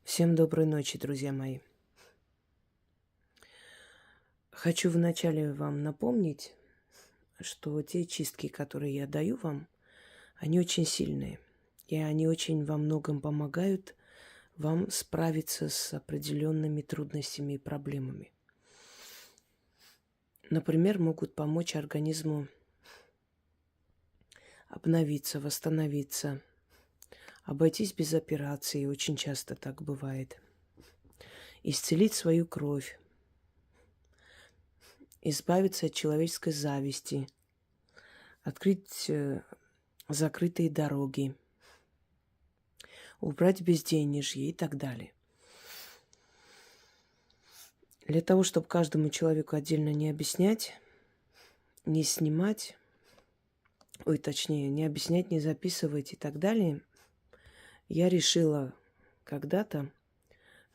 Всем доброй ночи, друзья мои. Хочу вначале вам напомнить, что те чистки, которые я даю вам, они очень сильные. И они очень во многом помогают вам справиться с определенными трудностями и проблемами. Например, могут помочь организму обновиться, восстановиться, обойтись без операции, очень часто так бывает, исцелить свою кровь, избавиться от человеческой зависти, открыть закрытые дороги, убрать безденежье и так далее. Для того, чтобы каждому человеку отдельно не объяснять, не снимать, точнее, не объяснять, не записывать и так далее, я решила когда-то,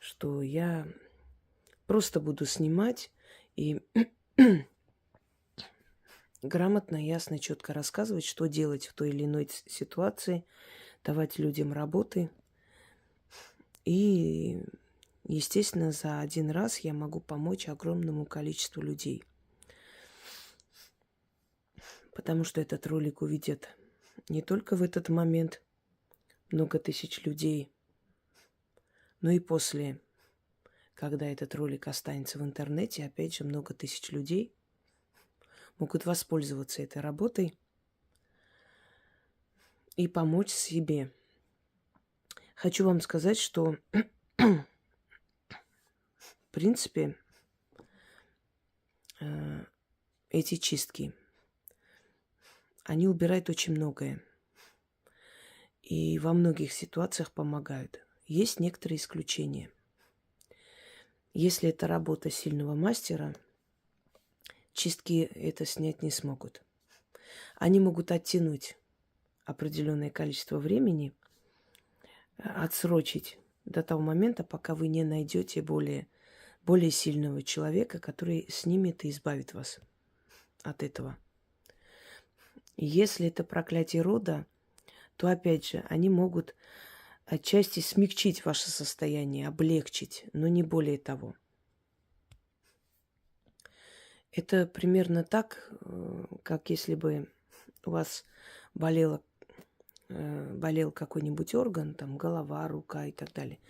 что я просто буду снимать и грамотно, ясно, четко рассказывать, что делать в той или иной ситуации, давать людям работы. И, естественно, за один раз я могу помочь огромному количеству людей. Потому что этот ролик увидят не только в этот момент много тысяч людей, но и после, когда этот ролик останется в интернете, опять же, много тысяч людей могут воспользоваться этой работой и помочь себе. Хочу вам сказать, что, в принципе, эти чистки, они убирают очень многое. И во многих ситуациях помогают. Есть некоторые исключения. Если это работа сильного мастера, чистки это снять не смогут. Они могут оттянуть определенное количество времени, отсрочить до того момента, пока вы не найдете более сильного человека, который снимет и избавит вас от этого. Если это проклятие рода, то, опять же, они могут отчасти смягчить ваше состояние, облегчить, но не более того. Это примерно так, как если бы у вас болел какой-нибудь орган, там голова, рука и так далее.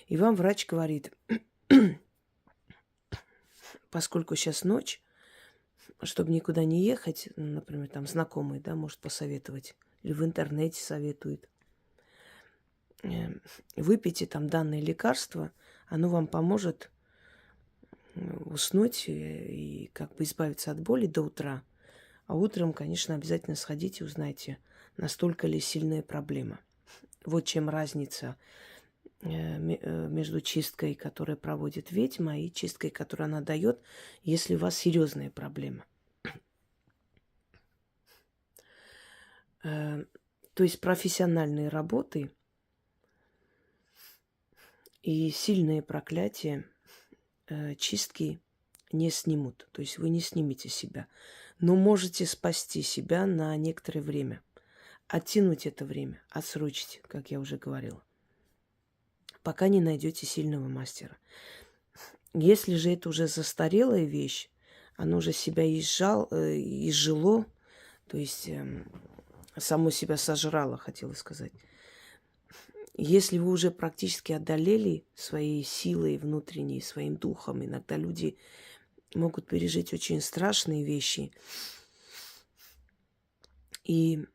И вам врач говорит, поскольку сейчас ночь, чтобы никуда не ехать, например, там знакомый, да, может посоветовать, или в интернете советует, выпейте там данное лекарство, оно вам поможет уснуть и как бы избавиться от боли до утра. А утром, конечно, обязательно сходите и узнайте, настолько ли сильная проблема. Вот чем разница между чисткой, которую проводит ведьма, и чисткой, которую она дает, если у вас серьезная проблема. То есть профессиональные работы и сильные проклятия чистки не снимут. То есть вы не снимете себя. Но можете спасти себя на некоторое время. Оттянуть это время, отсрочить, как я уже говорила, пока не найдете сильного мастера. Если же это уже застарелая вещь, оно уже себя изжило, то есть само себя сожрало, хотела сказать. Если вы уже практически одолели своей силой внутренней, своим духом, иногда люди могут пережить очень страшные вещи, и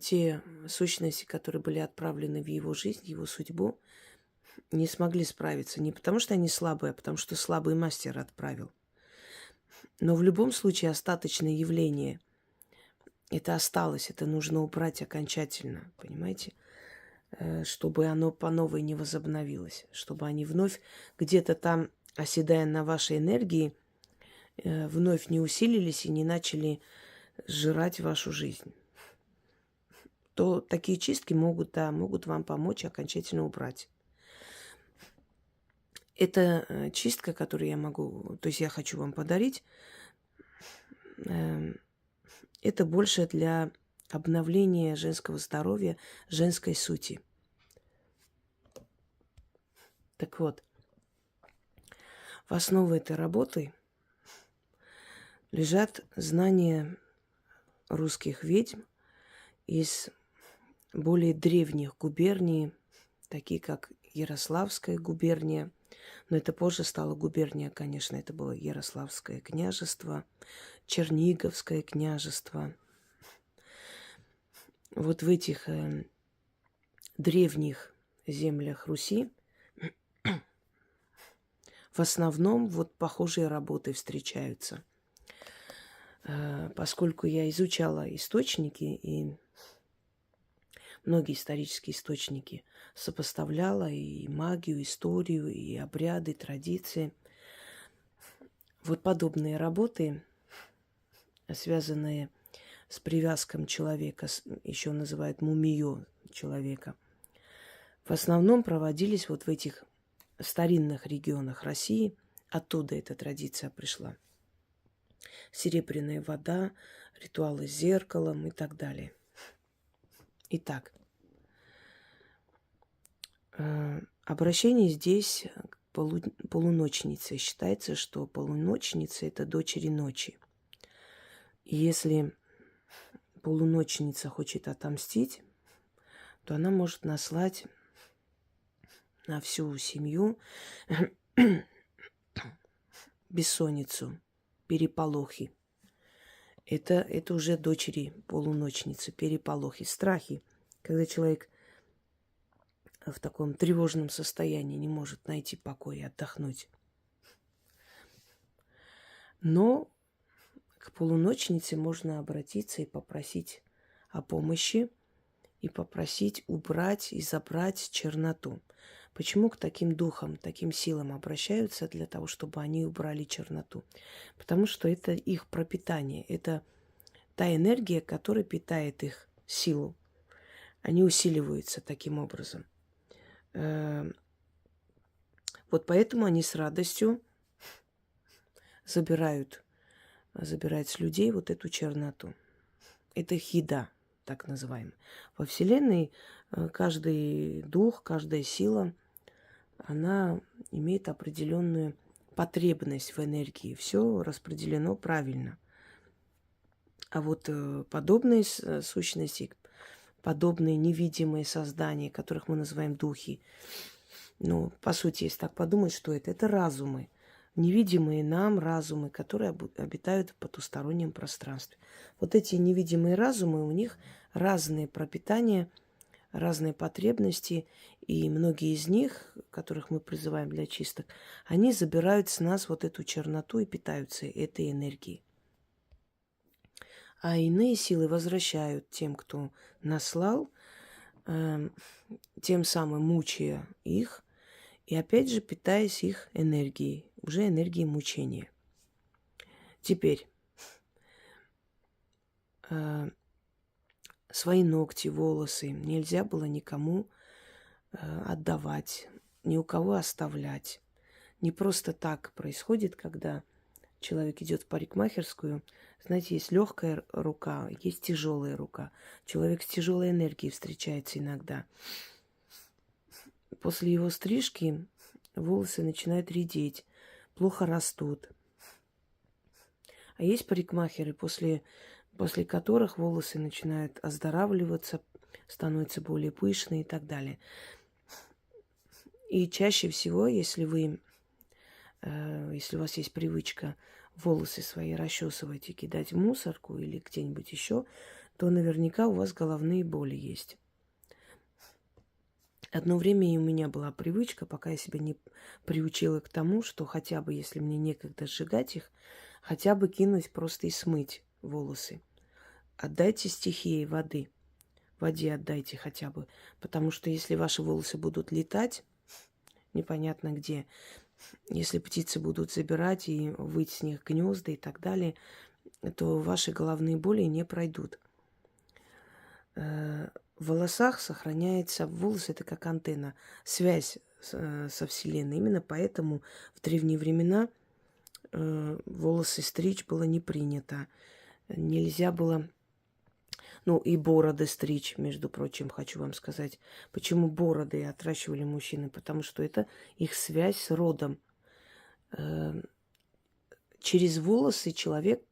те сущности, которые были отправлены в его жизнь, в его судьбу, не смогли справиться. Не потому, что они слабые, а потому, что слабый мастер отправил. Но в любом случае остаточное явление это осталось, это нужно убрать окончательно, понимаете? Чтобы оно по новой не возобновилось, чтобы они вновь где-то там, оседая на вашей энергии, вновь не усилились и не начали сжирать вашу жизнь. То такие чистки могут вам помочь окончательно убрать. Это чистка, которую я хочу вам подарить, это больше для обновления женского здоровья, женской сути. Так вот, в основе этой работы лежат знания русских ведьм из более древних губерний, такие как Ярославская губерния. Но это позже стало губерния, конечно, это было Ярославское княжество, Черниговское княжество. Вот в этих древних землях Руси в основном вот похожие работы встречаются. Поскольку я изучала источники и многие исторические источники, сопоставляла и магию, историю, и обряды, традиции. Вот подобные работы, связанные с привязком человека, еще называют мумиё человека, в основном проводились вот в этих старинных регионах России. Оттуда эта традиция пришла. Серебряная вода, ритуалы с зеркалом и так далее. Итак, обращение здесь к полуночнице. Считается, что полуночница – это дочери ночи. И если полуночница хочет отомстить, то она может наслать на всю семью бессонницу, переполохи. Это уже дочери полуночницы, переполохи, страхи, когда человек в таком тревожном состоянии не может найти покой и отдохнуть. Но к полуночнице можно обратиться и попросить о помощи, и попросить убрать и забрать черноту. Почему к таким духам, таким силам обращаются? Для того, чтобы они убрали черноту. Потому что это их пропитание, это та энергия, которая питает их силу. Они усиливаются таким образом. Вот поэтому они с радостью забирают с людей вот эту черноту. Это хида, так называемая. Во Вселенной каждый дух, каждая сила, она имеет определенную потребность в энергии. Все распределено правильно. А вот подобные сущности, подобные невидимые создания, которых мы называем духи, ну, по сути, если так подумать, что это разумы. Невидимые нам разумы, которые обитают в потустороннем пространстве. Вот эти невидимые разумы, у них разные пропитания, разные потребности, и многие из них, которых мы призываем для чисток, они забирают с нас вот эту черноту и питаются этой энергией. А иные силы возвращают тем, кто наслал, тем самым мучая их, и опять же питаясь их энергией, уже энергией мучения. Теперь свои ногти, волосы нельзя было никому отдавать, ни у кого оставлять. Не просто так происходит, когда человек идет в парикмахерскую. Знаете, есть легкая рука, есть тяжелая рука. Человек с тяжелой энергией встречается иногда. После его стрижки волосы начинают редеть, плохо растут. А есть парикмахеры, после которых волосы начинают оздоравливаться, становятся более пышные и так далее. И чаще всего, если у вас есть привычка волосы свои расчесывать и кидать в мусорку или где-нибудь еще, то наверняка у вас головные боли есть. Одно время и у меня была привычка, пока я себя не приучила к тому, что хотя бы, если мне некогда сжигать их, хотя бы кинуть просто и смыть волосы. Отдайте стихии воды. Воде отдайте хотя бы. Потому что если ваши волосы будут летать, непонятно где, если птицы будут забирать и выть с них гнезда и так далее, то ваши головные боли не пройдут. В волосах сохраняется, волосы это как антенна, связь со Вселенной. Именно поэтому в древние времена волосы стричь было не принято. Нельзя было Ну, и бороды стричь, между прочим, хочу вам сказать. Почему бороды отращивали мужчины? Потому что это их связь с родом. Э, Через волосы человек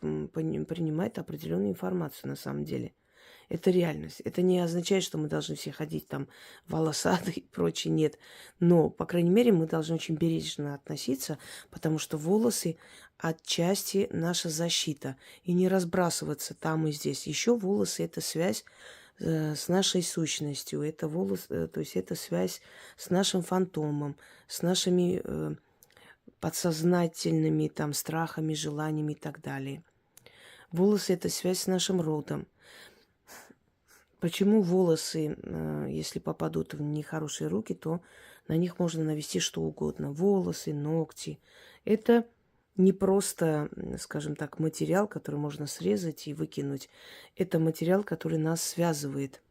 принимает определенную информацию на самом деле. Это реальность. Это не означает, что мы должны все ходить там волосатые и прочее. Нет. Но, по крайней мере, мы должны очень бережно относиться, потому что волосы отчасти наша защита. И не разбрасываться там и здесь. Еще волосы – это связь с нашей сущностью. Это то есть это связь с нашим фантомом, с нашими подсознательными там страхами, желаниями и так далее. Волосы – это связь с нашим родом. Почему волосы, если попадут в нехорошие руки, то на них можно навести что угодно. Волосы, ногти. Это не просто, скажем так, материал, который можно срезать и выкинуть. Это материал, который нас связывает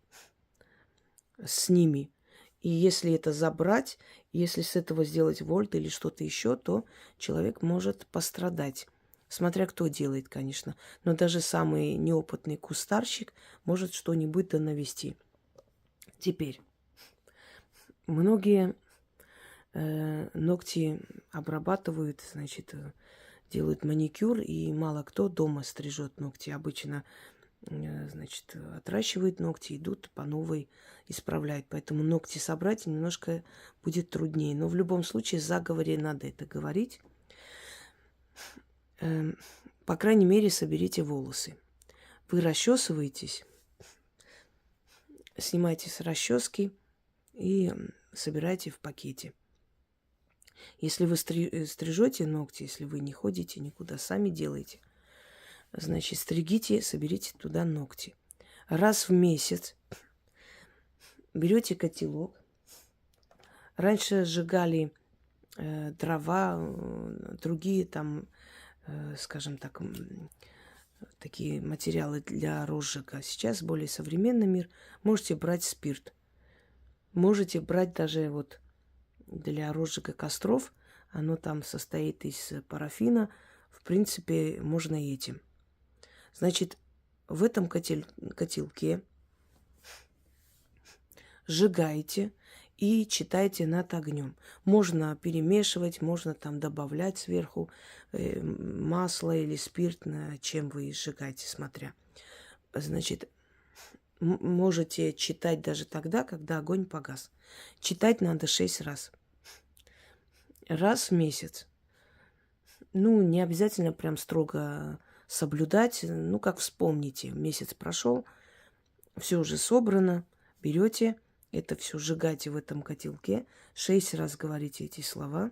с ними. И если это забрать, если с этого сделать вольт или что-то еще, то человек может пострадать. Смотря кто делает, конечно. Но даже самый неопытный кустарщик может что-нибудь да навести. Теперь, многие ногти обрабатывают, значит, делают маникюр, и мало кто дома стрижет ногти. Обычно, значит, отращивают ногти, идут по новой, исправляют. Поэтому ногти собрать немножко будет труднее. Но в любом случае, в заговоре надо это говорить. По крайней мере, соберите волосы. Вы расчесываетесь, снимайте с расчески и собирайте в пакете. Если вы стрижете ногти, если вы не ходите никуда, сами делаете, значит, стригите, соберите туда ногти. Раз в месяц берете котелок. Раньше сжигали дрова, другие там, скажем так, такие материалы для розжига. Сейчас более современный мир. Можете брать спирт. Можете брать даже вот для розжига костров. Оно там состоит из парафина. В принципе, можно и этим. Значит, в этом котелке сжигаете и читайте над огнем. Можно перемешивать, можно там добавлять сверху масло или спирт, на чем вы сжигаете, смотря. Значит, можете читать даже тогда, когда огонь погас. Читать надо 6 раз. Раз в месяц. Ну, не обязательно прям строго соблюдать. Ну, как вспомните, месяц прошел, все уже собрано, берете это все, сжигаете в этом котелке, 6 раз говорите эти слова,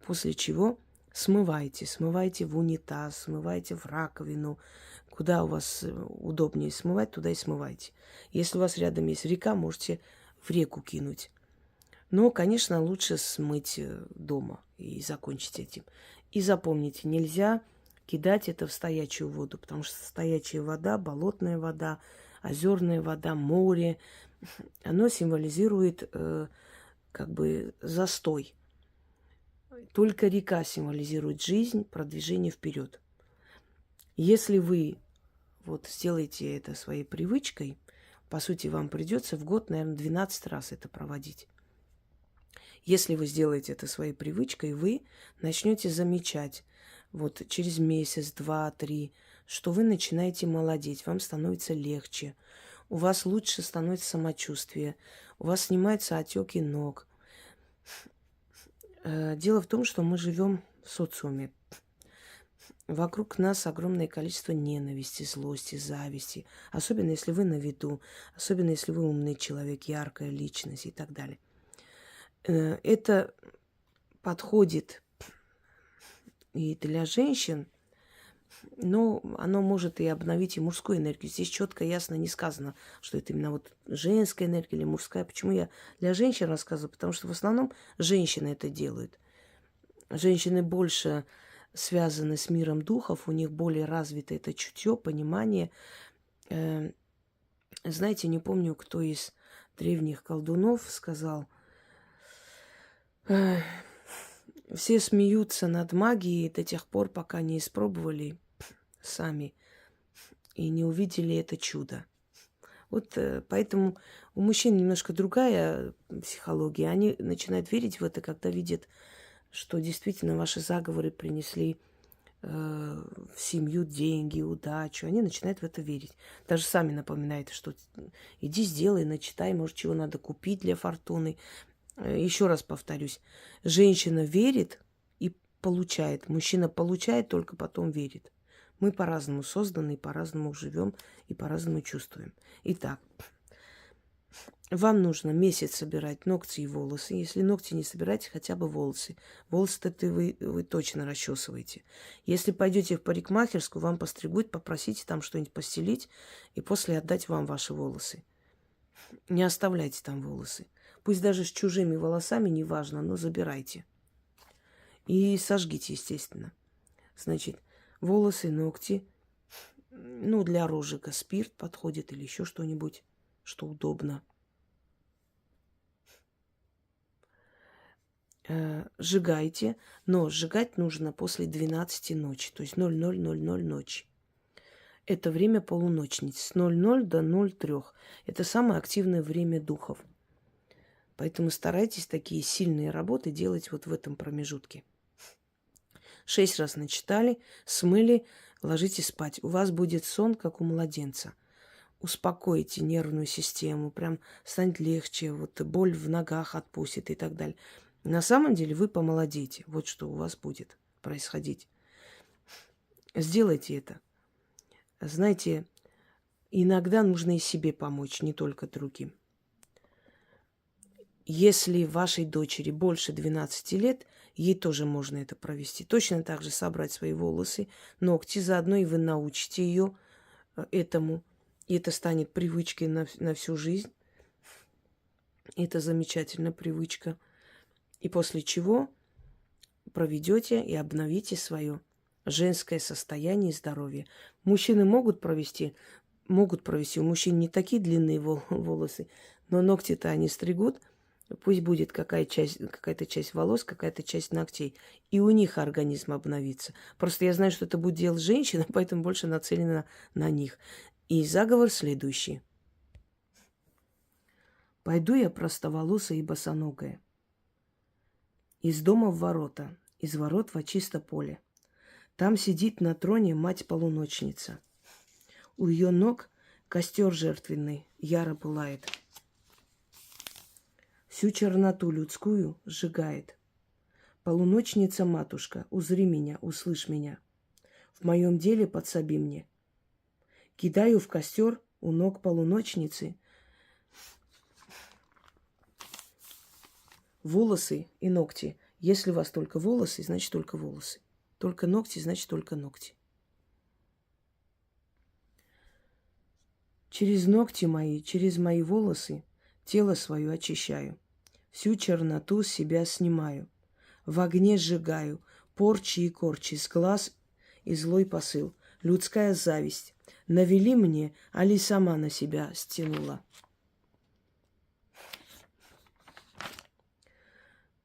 после чего смываете в унитаз, смываете в раковину, куда у вас удобнее смывать, туда и смывайте. Если у вас рядом есть река, можете в реку кинуть. Но, конечно, лучше смыть дома и закончить этим. И запомните, нельзя кидать это в стоячую воду, потому что стоячая вода, болотная вода, озерная вода, море, оно символизирует как бы застой. Только река символизирует жизнь, продвижение вперед. Если вы вот сделаете это своей привычкой, по сути, вам придется в год, наверное, 12 раз это проводить. Если вы сделаете это своей привычкой, вы начнете замечать вот через месяц, 2, 3, что вы начинаете молодеть, вам становится легче, у вас лучше становится самочувствие, у вас снимаются отеки ног. Дело в том, что мы живем в социуме. Вокруг нас огромное количество ненависти, злости, зависти. Особенно, если вы на виду, особенно, если вы умный человек, яркая личность и так далее. Это подходит и для женщин, но оно может и обновить и мужскую энергию. Здесь четко, ясно не сказано, что это именно вот женская энергия или мужская. Почему я для женщин рассказываю? Потому что в основном женщины это делают. Женщины больше связаны с миром духов, у них более развито это чутье, понимание. Знаете, не помню, кто из древних колдунов сказал, все смеются над магией до тех пор, пока не испробовали сами. и не увидели это чудо. Вот поэтому у мужчин немножко другая психология. Они начинают верить в это, когда видят, что действительно ваши заговоры принесли в семью деньги, удачу. Они начинают в это верить. Даже сами напоминают, что иди сделай, начитай, может, чего надо купить для фортуны. Еще раз повторюсь, женщина верит и получает. Мужчина получает, только потом верит. Мы по-разному созданы, по-разному живем и по-разному чувствуем. Итак, вам нужно месяц собирать ногти и волосы. Если ногти не собираете, хотя бы волосы. Волосы-то вы точно расчесываете. Если пойдете в парикмахерскую, вам постригут, попросите там что-нибудь постелить и после отдать вам ваши волосы. Не оставляйте там волосы. Пусть даже с чужими волосами, неважно, но забирайте. И сожгите, естественно. Значит, волосы, ногти. Ну, для розжига спирт подходит или еще что-нибудь, что удобно. Сжигайте, но сжигать нужно после 12 ночи, то есть 00:00 ночи. Это время полуночниц, с 00 до 03. Это самое активное время духов. Поэтому старайтесь такие сильные работы делать вот в этом промежутке. 6 раз начитали, смыли, ложитесь спать. У вас будет сон, как у младенца. Успокойте нервную систему, прям станет легче, вот боль в ногах отпустит и так далее. На самом деле вы помолодеете. Вот что у вас будет происходить. Сделайте это. Знаете, иногда нужно и себе помочь, не только другим. Если вашей дочери больше 12 лет, ей тоже можно это провести. Точно так же собрать свои волосы, ногти, заодно и вы научите ее этому. И это станет привычкой на всю жизнь. Это замечательная привычка. И после чего проведете и обновите свое женское состояние и здоровье. Мужчины могут провести. У мужчин не такие длинные волосы, но ногти-то они стригут. Пусть будет какая-то часть волос, какая-то часть ногтей. И у них организм обновится. Просто я знаю, что это будет делать женщина, поэтому больше нацелена на них. И заговор следующий. Пойду я простоволосая и босоногая. Из дома в ворота, из ворот во чисто поле. Там сидит на троне мать-полуночница. У ее ног костер жертвенный яро пылает. Всю черноту людскую сжигает. Полуночница-матушка, узри меня, услышь меня. В моем деле подсоби мне. Кидаю в костер у ног полуночницы волосы и ногти. Если у вас только волосы, значит только волосы. Только ногти, значит только ногти. Через ногти мои, через мои волосы тело свое очищаю. Всю черноту с себя снимаю. В огне сжигаю порчи и корчи, с глаз и злой посыл. Людская зависть. Навели мне, али сама на себя стянула.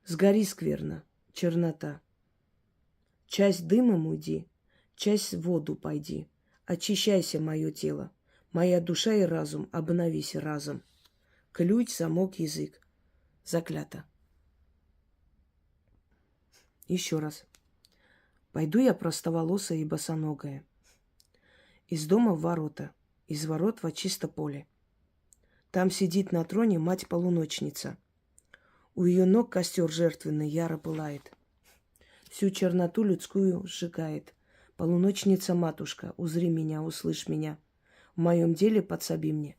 Сгори скверно, чернота. Часть дымом уйди, часть в воду пойди. Очищайся, мое тело. Моя душа и разум, обновись разом. Ключ, замок, язык. Заклято. Еще раз. Пойду я простоволосая и босоногая. Из дома в ворота, из ворот во чисто поле. Там сидит на троне мать-полуночница. У ее ног костер жертвенный яро пылает. Всю черноту людскую сжигает. Полуночница-матушка, узри меня, услышь меня. В моем деле подсоби мне.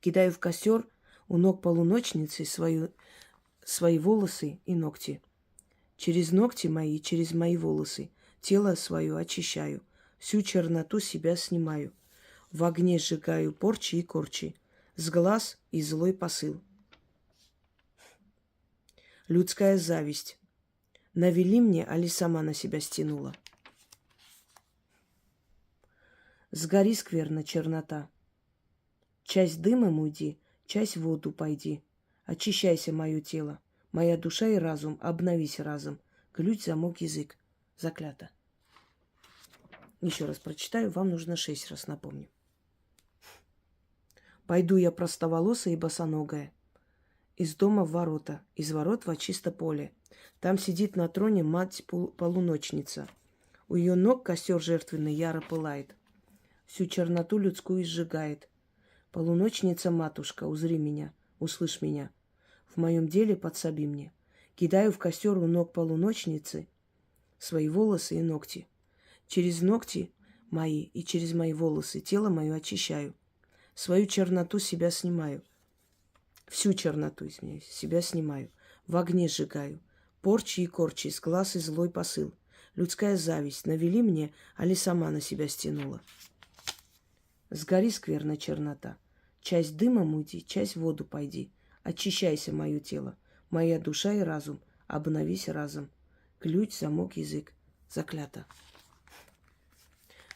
Кидаю в костер у ног полуночницы свои волосы и ногти. Через ногти мои, через мои волосы тело свое очищаю. Всю черноту себя снимаю. В огне сжигаю порчи и корчи. С глаз и злой посыл. Людская зависть. Навели мне, али сама на себя стянула. Сгори скверно, чернота. Часть дымом уйди, часть в воду пойди. Очищайся, мое тело. Моя душа и разум, обновись разом. Ключ, замок, язык. Заклято. Еще раз прочитаю, вам нужно 6 раз напомню. Пойду я простоволосая и босоногая, из дома в ворота, из ворот во чисто поле. Там сидит на троне мать-полуночница. У ее ног костер жертвенный яро пылает, всю черноту людскую сжигает. Полуночница-матушка, узри меня, услышь меня, в моем деле подсоби мне. Кидаю в костер у ног полуночницы свои волосы и ногти. Через ногти мои и через мои волосы тело мое очищаю. Свою черноту себя снимаю. Всю черноту, извиняюсь, себя снимаю. В огне сжигаю. Порчи и корчи, с глаз и злой посыл. Людская зависть навели мне, али сама на себя стянула. Сгори, скверная чернота. Часть дымом уйди, часть в воду пойди. Очищайся, мое тело, моя душа и разум. Обновись разом. Ключ, замок, язык. Заклято.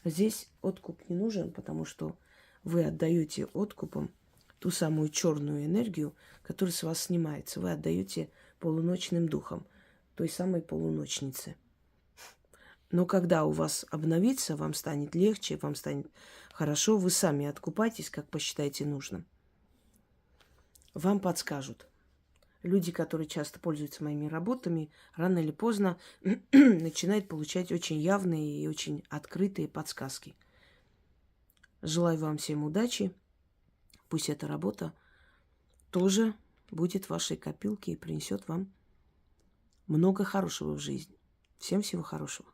Здесь откуп не нужен, потому что вы отдаете откупом ту самую черную энергию, которая с вас снимается. Вы отдаете полуночным духам, той самой полуночнице. Но когда у вас обновится, вам станет легче, вам станет хорошо, вы сами откупайтесь, как посчитаете нужным. Вам подскажут. Люди, которые часто пользуются моими работами, рано или поздно начинают получать очень явные и очень открытые подсказки. Желаю вам всем удачи. Пусть эта работа тоже будет в вашей копилке и принесет вам много хорошего в жизнь. Всем всего хорошего.